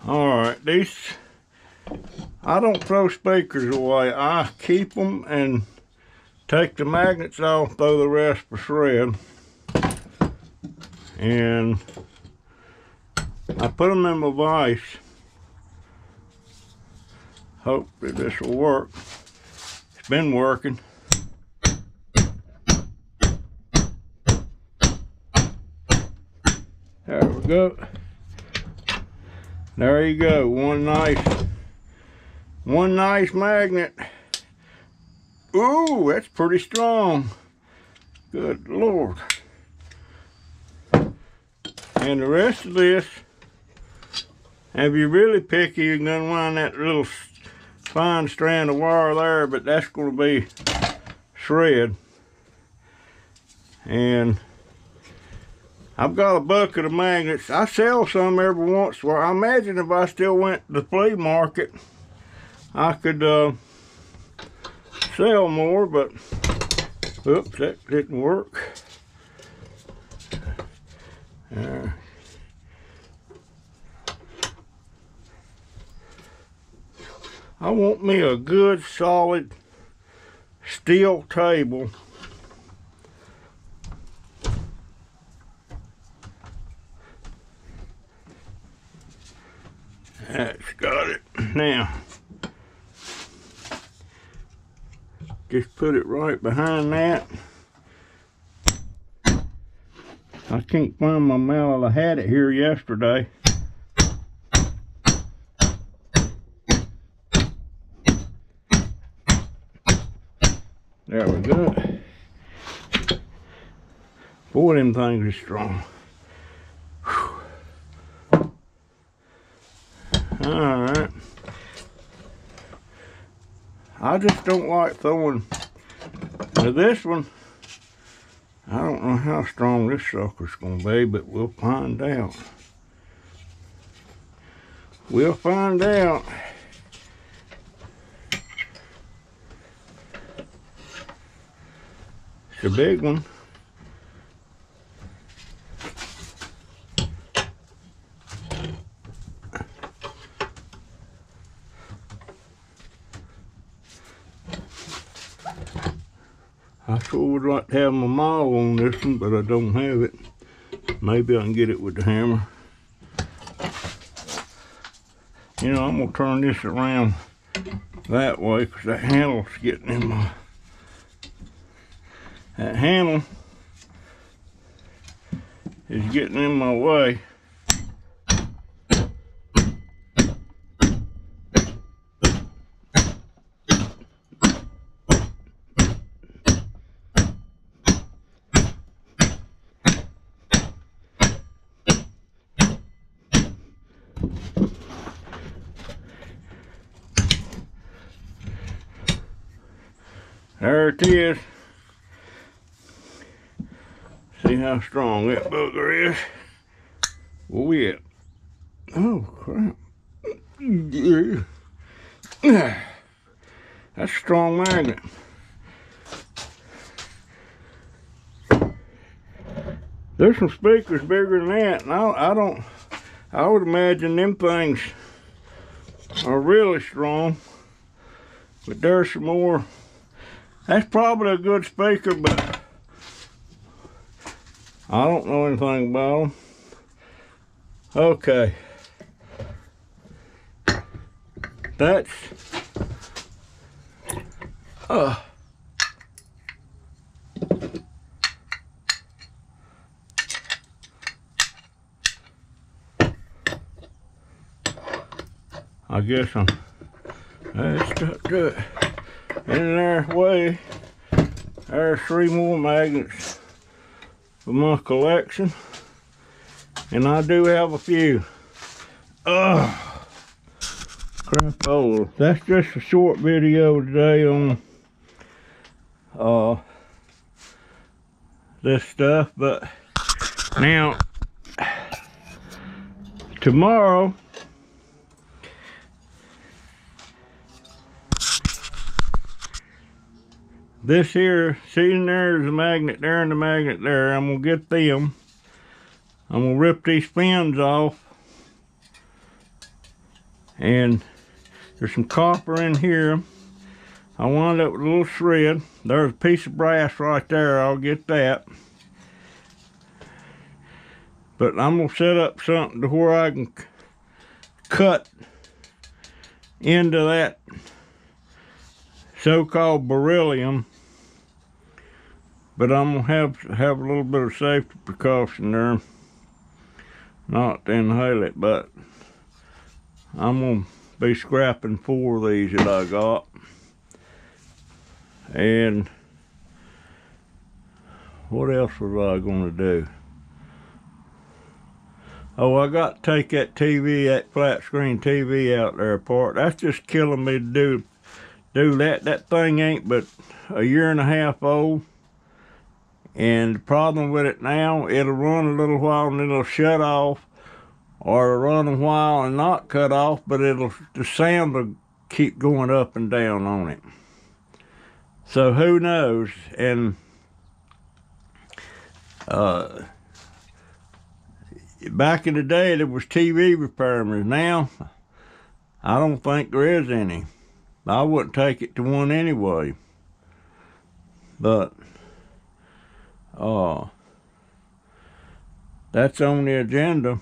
Alright, these, I don't throw speakers away. I keep them and take the magnets off, throw the rest for shred. And I put them in my vise. Hope that this will work. It's been working. There we go. There you go. One nice magnet. Ooh, that's pretty strong. Good Lord. And the rest of this, if you're really picky, you're gonna find that little fine strand of wire there, but that's gonna be shred. And I've got a bucket of magnets. I sell some every once in a while. I imagine if I still went to the flea market, I could sell more, but oops, that didn't work. I want me a good solid steel table. That's got it. Now, just put it right behind that. I can't find my mallet. I had it here yesterday. There we go. Boy, them things are strong. Alright. I just don't like throwing. Now this one, I don't know how strong this sucker's gonna be, but we'll find out. We'll find out. It's a big one. I sure would like to have my maul on this one, but I don't have it. Maybe I can get it with the hammer. You know, I'm gonna turn this around that way because that handle's getting in my... That handle is getting in my way. There it is. See how strong that bugger is. Oh yeah. Oh crap. Yeah. That's a strong magnet. There's some speakers bigger than that, and I would imagine them things are really strong. But there's some more. That's probably a good speaker, but I don't know anything about them. Okay. That's I guess that's got good. In there way, there's 3 more magnets for my collection, and I do have a few. Crapola. That's just a short video today on this stuff. But now, tomorrow, this here, see there's a magnet there and a magnet there. I'm gonna get them. I'm gonna rip these fins off. And there's some copper in here. I wound up with a little shred. There's a piece of brass right there. I'll get that. But I'm gonna set up something to where I can cut into that so-called beryllium. But I'm gonna have a little bit of safety precaution there, not to inhale it. But I'm gonna be scrapping 4 of these that I got. And what else was I gonna do? Oh, I got to take that TV, that flat screen TV out there apart. That's just killing me to do that. That thing ain't but a 1.5 years old. And the problem with it now, it'll run a little while and it'll shut off, or it'll run a while and not cut off, but the sound will keep going up and down on it. So who knows? And back in the day, there was TV repairmen. Now, I don't think there is any. I wouldn't take it to one anyway. But that's on the agenda.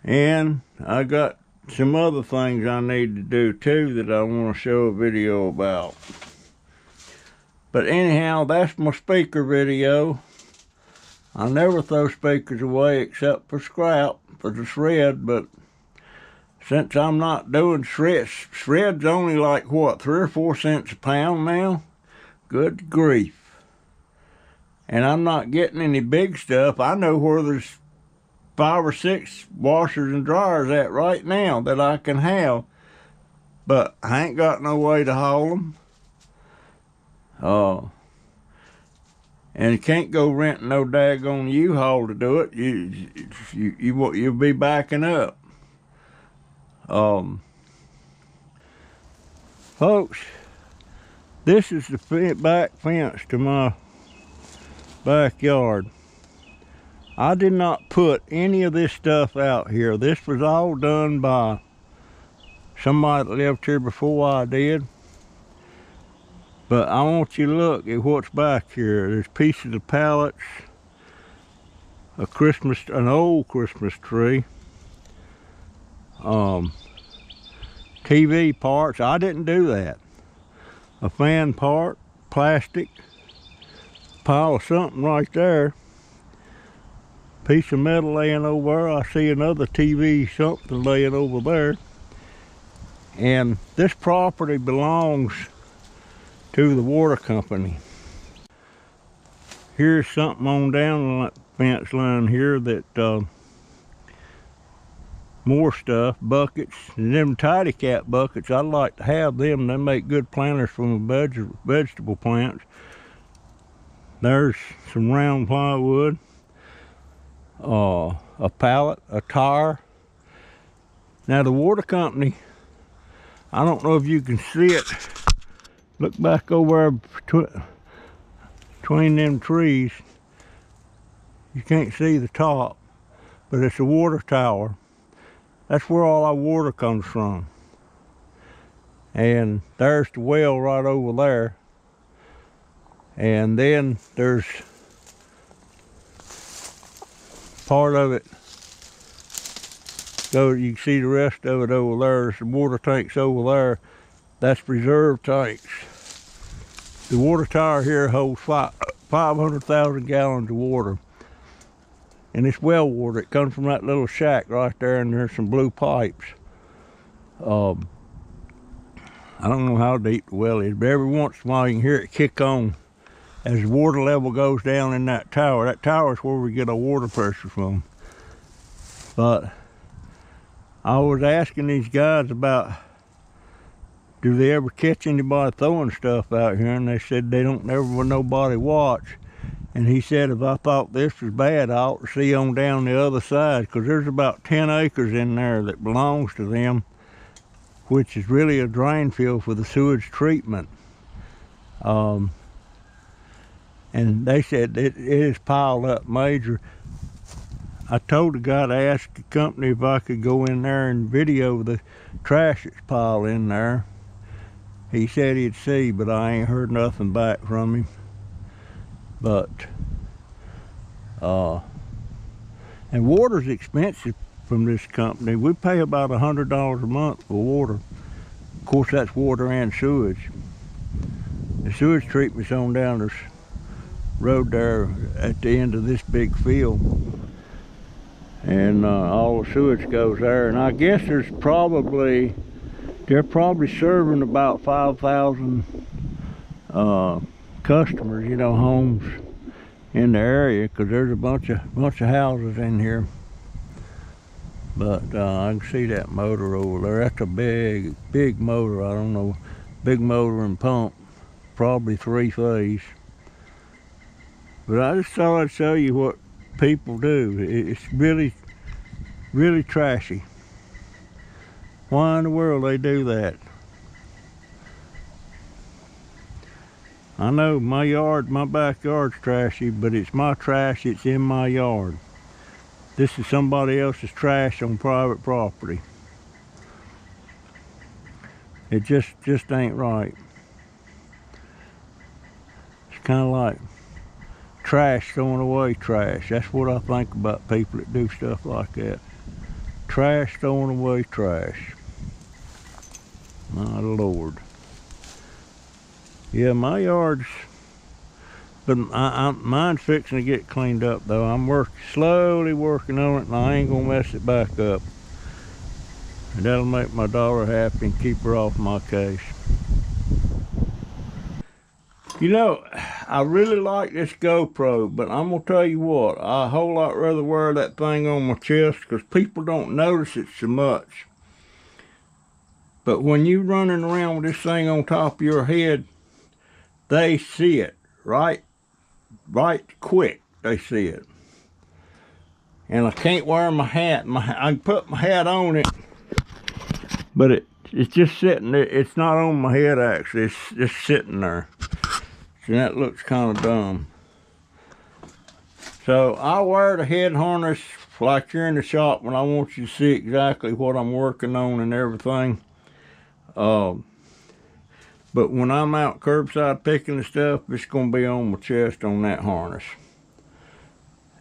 And I got some other things I need to do too that I want to show a video about. But anyhow, that's my speaker video. I never throw speakers away except for scrap, for the shred, but since I'm not doing shred's only like what, 3 or 4 cents a pound now? Good grief. And I'm not getting any big stuff. I know where there's 5 or 6 washers and dryers at right now that I can have, but I ain't got no way to haul them. And you can't go renting no daggone U-Haul to do it. You'll be backing up. Folks, this is the back fence to my backyard. I did not put any of this stuff out here. This was all done by somebody that lived here before I did. But I want you to look at what's back here. There's pieces of pallets, an old Christmas tree, TV parts. I didn't do that. A fan part, plastic, pile of something right there. Piece of metal laying over there. I see another TV something laying over there. And this property belongs to the water company. Here's something on down the fence line here that more stuff, buckets, and them tidy cat buckets. I'd like to have them. They make good planters from vegetable plants. There's some round plywood, a pallet, a tire. Now the water company, I don't know if you can see it. Look back over between them trees. You can't see the top, but it's a water tower. That's where all our water comes from. And there's the well right over there. And then there's part of it. So you can see the rest of it over there. There's some water tanks over there. That's reserve tanks. The water tower here holds 500,000 gallons of water. And it's well water. It comes from that little shack right there, and there's some blue pipes. I don't know how deep the well is, but every once in a while you can hear it kick on as the water level goes down in that tower. That tower is where we get our water pressure from. But I was asking these guys about do they ever catch anybody throwing stuff out here? And they said they don't never with nobody watch. And he said, if I thought this was bad, I ought to see on down the other side, because there's about 10 acres in there that belongs to them, which is really a drain field for the sewage treatment. And they said it is piled up major. I told the guy to ask the company if I could go in there and video the trash that's piled in there. He said he'd see, but I ain't heard nothing back from him. But, and water's expensive from this company. We pay about $100 a month for water. Of course, that's water and sewage. The sewage treatment's on down this road there at the end of this big field. And all the sewage goes there. And I guess they're probably serving about 5,000 customers, you know, homes in the area, because there's a bunch of houses in here. But I can see that motor over there. That's a big motor. I don't know, big motor and pump, probably 3-phase. But I just thought I'd show you what people do. It's really trashy. Why in the world they do that? I know my backyard's trashy, but it's my trash, it's in my yard. This is somebody else's trash on private property. It just ain't right. It's kind of like trash throwing away trash. That's what I think about people that do stuff like that. Trash throwing away trash. My Lord. Yeah, my yard's, but mine's fixing to get cleaned up though. I'm slowly working on it, and I ain't gonna mess it back up. And that'll make my daughter happy and keep her off my case. You know, I really like this GoPro, but I'm gonna tell you what, I a whole lot rather wear that thing on my chest, because people don't notice it so much. But when you running around with this thing on top of your head, they see it right quick. They see it. And I can't wear my hat. I can put my hat on it, but it's just sitting there. It's not on my head actually. It's just sitting there. So that looks kind of dumb. So I wear the head harness like you're in the shop when I want you to see exactly what I'm working on and everything. But when I'm out curbside picking the stuff, it's going to be on my chest on that harness.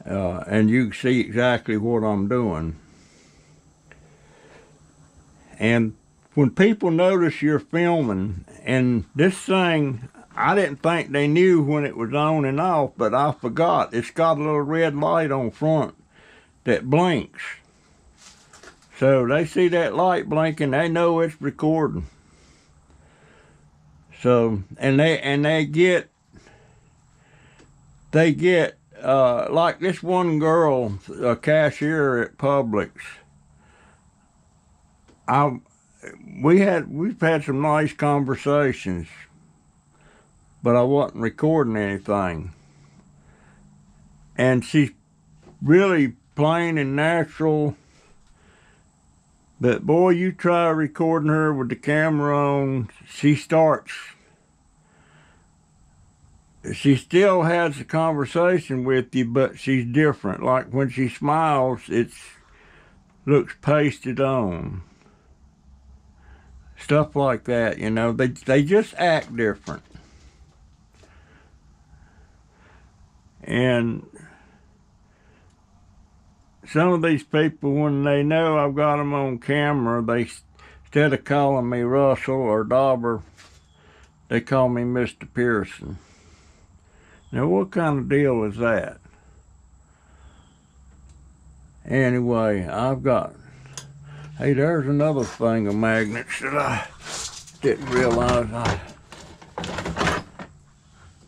And you can see exactly what I'm doing. And when people notice you're filming, and this thing, I didn't think they knew when it was on and off, but I forgot. It's got a little red light on front that blinks. So they see that light blinking, they know it's recording. So, and they get like this one girl, a cashier at Publix. We've had some nice conversations, but I wasn't recording anything. And she's really plain and natural. But boy, you try recording her with the camera on, she still has a conversation with you, but she's different. Like when she smiles, it looks pasted on. Stuff like that, you know, they just act different. And some of these people, when they know I've got them on camera, instead of calling me Russell or Dauber, they call me Mr. Pearson. Now, what kind of deal is that? Anyway, hey, there's another thing of magnets that I didn't realize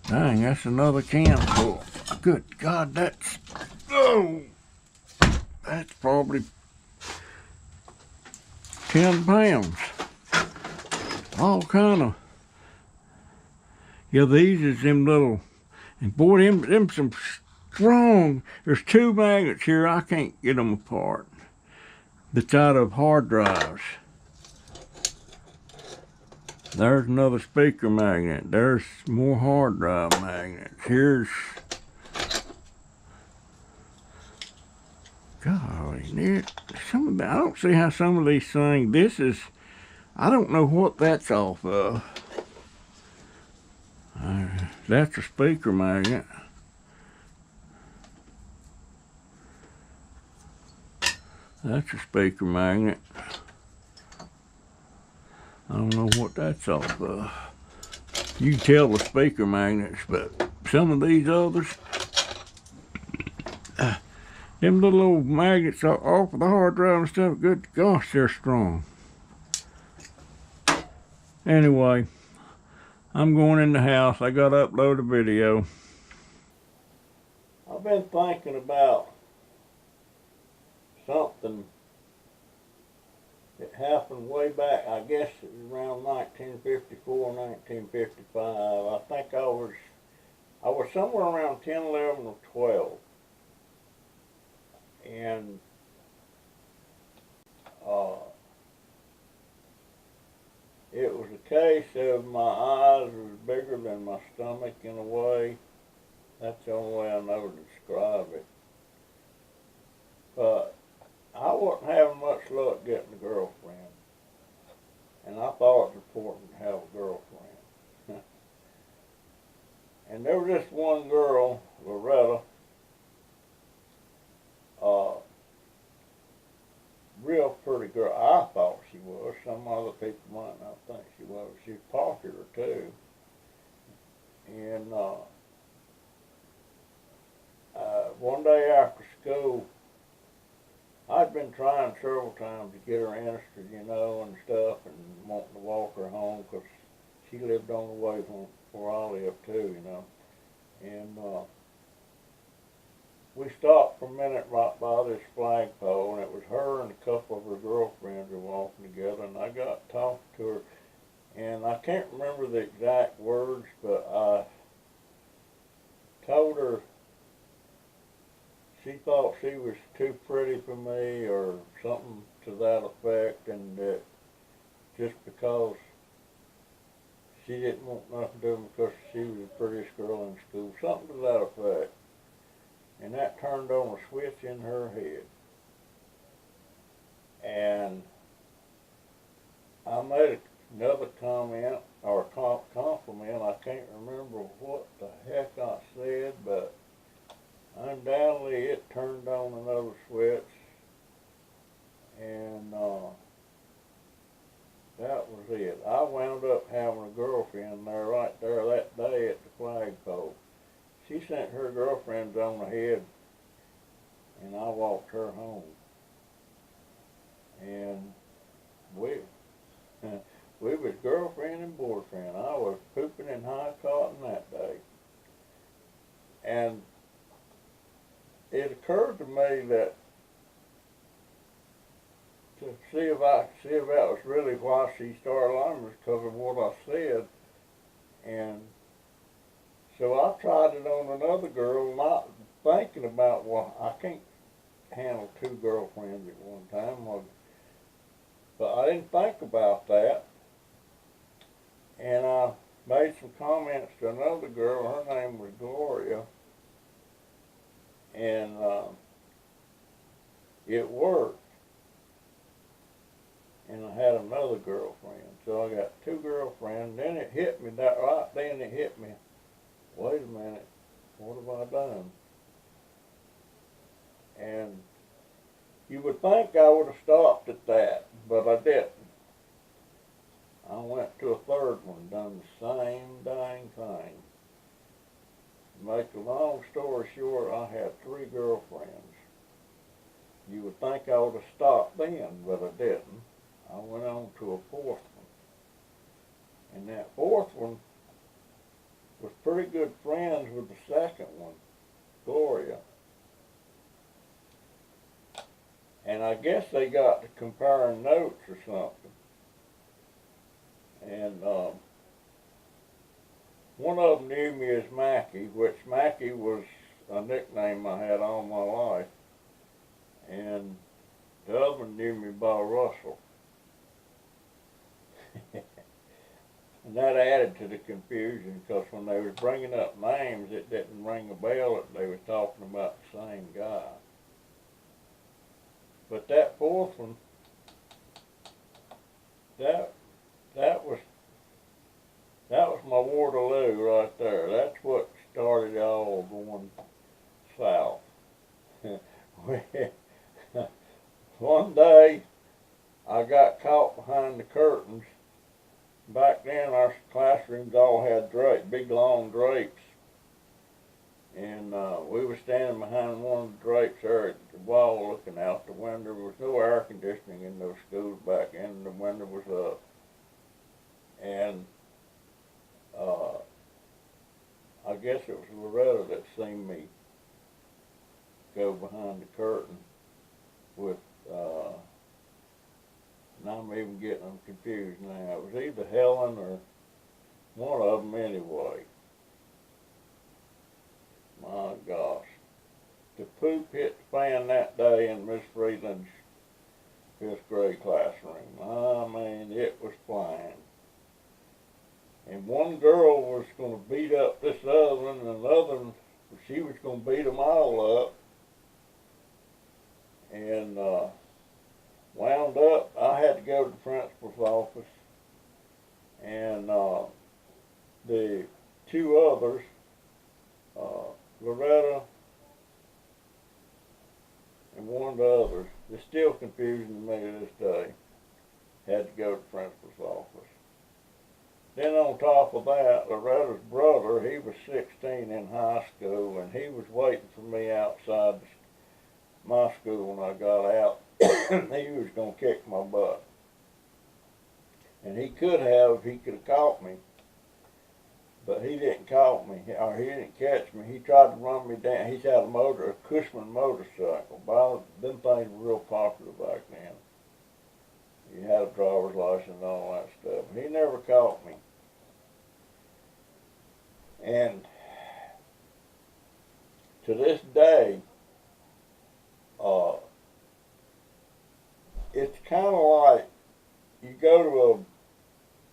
dang, that's another can full. Good God, that's probably 10 pounds. all kind of, yeah, these is them little, and boy, them some strong, there's two magnets here, I can't get them apart, that's out of hard drives. There's another speaker magnet. There's more hard drive magnets. Here's, golly, I don't see how some of these things, this is, I don't know what that's off of. That's a speaker magnet. That's a speaker magnet. I don't know what that's off of. You can tell the speaker magnets, but some of these others, them little old magnets are off of the hard drive and stuff, good gosh, they're strong. Anyway, I'm going in the house. I got to upload a video. I've been thinking about something that happened way back, I guess it was around 1954, 1955. I think I was somewhere around 10, 11, or 12. And it was a case of my eyes was bigger than my stomach in a way. That's the only way I know to describe it. But I wasn't having much luck getting a girlfriend. And I thought it was important to have a girlfriend. And there was this one girl, Loretta, real pretty girl. I thought she was. Some other people might not think she was. She was popular too. And one day after school, I'd been trying several times to get her interested, you know, and stuff, and wanting to walk her home because she lived on the way from where I lived too, you know. And we stopped for a minute right by this flagpole, and it was her and a couple of her girlfriends were walking together, and I got talking to her, and I can't remember the exact words, but I told her she thought she was too pretty for me or something to that effect, and that just because she didn't want nothing to do because she was the prettiest girl in school, something to that effect. And that turned on a switch in her head. And I made another comment or compliment. I can't remember what the heck I said, but undoubtedly it turned on another switch. And that was it. I wound up having a girlfriend right there that day at the flagpole. She sent her girlfriends on ahead, and I walked her home. And we was girlfriend and boyfriend. I was pooping in high cotton that day. And it occurred to me that to see if that was really why she started liking me, because of what I said. And so I tried it on another girl, not thinking about, well, I can't handle two girlfriends at one time. But I didn't think about that. And I made some comments to another girl. Her name was Gloria. And it worked. And I had another girlfriend. So I got two girlfriends. Then it hit me, wait a minute, what have I done? And you would think I would have stopped at that, but I didn't. I went to a third one, done the same dang thing. To make a long story short, I had 3 girlfriends. You would think I would have stopped then, but I didn't. I went on to a 4th one. And that 4th one was pretty good friends with the 2nd one, Gloria. And I guess they got to comparing notes or something. And And one of them knew me as Mackie, which Mackie was a nickname I had all my life. And the other one knew me by Russell. And that added to the confusion, because when they was bringing up names, it didn't ring a bell that they were talking about the same guy. But that fourth one, that was my Waterloo right there. That's what started it all going south. One day, I got caught behind the curtains. Back then, our classrooms all had big long drapes. And we were standing behind one of the drapes there at the wall looking out the window. There was no air conditioning in those schools back then, and the window was up. And I guess it was Loretta that seen me go behind the curtain with, and I'm even getting them confused now. It was either Helen or one of them anyway. My gosh. The poop hit the fan that day in Miss Freeland's 5th grade classroom. I mean, it was flying. And one girl was going to beat up this other one, and another one, she was going to beat them all up. And wound up, I had to go to the principal's office, and the two others, Loretta and one of the others, it's still confusing to me to this day, had to go to the principal's office. Then on top of that, Loretta's brother, he was 16 in high school, and he was waiting for me outside my school when I got out. He was going to kick my butt. And he could have, he could have caught me. But he didn't caught me, or he didn't catch me. He tried to run me down. He's had a Cushman motorcycle. Them things were real popular back then. You had a driver's license and all that stuff. He never caught me. And to this day, it's kind of like you go to a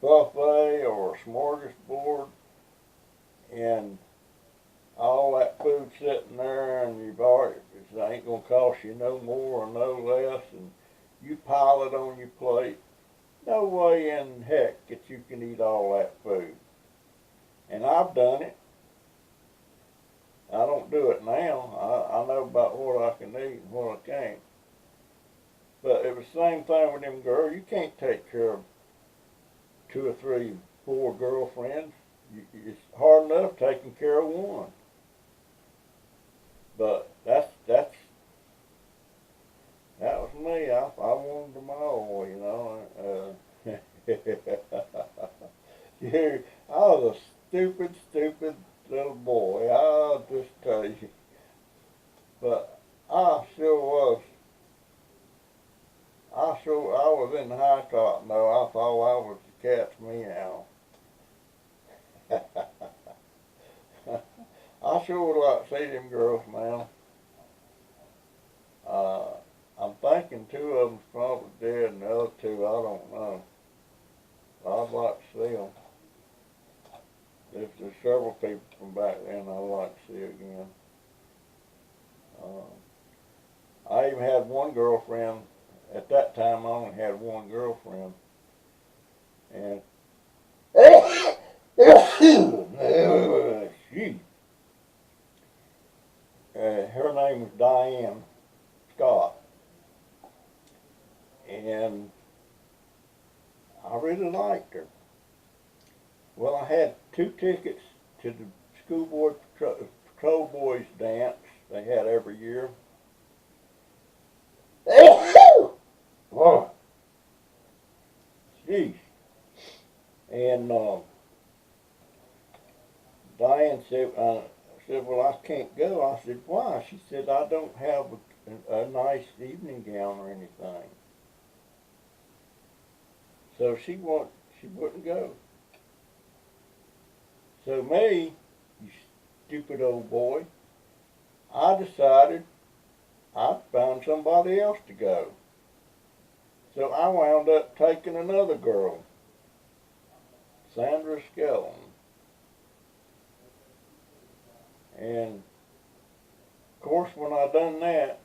buffet or a smorgasbord, and all that food sitting there, and you've already, it ain't gonna cost you no more or no less, and you pile it on your plate. No way in heck that you can eat all that food. And I've done it. I don't do it now. I know about what I can eat and what I can't. But it was the same thing with them girls. You can't take care of 2 or 3, 4 girlfriends. It's hard enough taking care of one. But that was me. I wanted them all, you know. I was a stupid little boy. I'll just tell you. But I sure was. I was in the high cotton though. I thought I was the cat's meow. I sure would like to see them girls now. I'm thinking 2 of them's probably dead, and the other 2, I don't know. I'd like to see them. There's several people from back then I'd like to see again. I even had one girlfriend. At that time, I only had one girlfriend. And her name was Diane Scott. And I really liked her. Well, I had 2 tickets to the schoolboy patrol boys dance they had every year. Oh, jeez. And Diane said, well, I can't go. I said, why? She said, I don't have a nice evening gown or anything. So she wouldn't go. So me, you stupid old boy, I decided I'd find somebody else to go. So I wound up taking another girl, Sandra Skellum. And of course when I done that,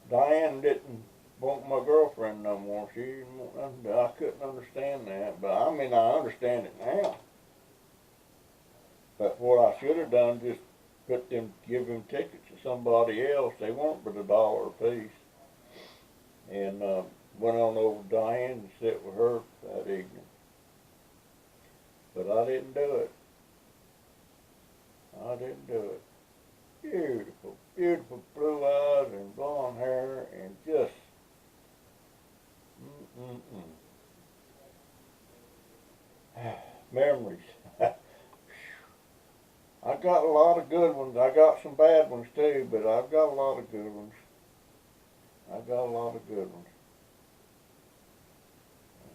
Diane didn't want my girlfriend no more. She didn't want nothing. I couldn't understand that. But I mean, I understand it now. But what I should have done, just give them tickets to somebody else. They weren't but $1 a piece. And went on over to Diane and sit with her that evening. But I didn't do it. I didn't do it. Beautiful, beautiful blue eyes and blonde hair and just, memories. I got a lot of good ones. I got some bad ones too, but I've got a lot of good ones. I got a lot of good ones.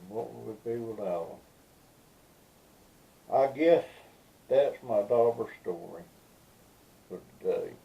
And what would we be without them? I guess that's my dauber story for today.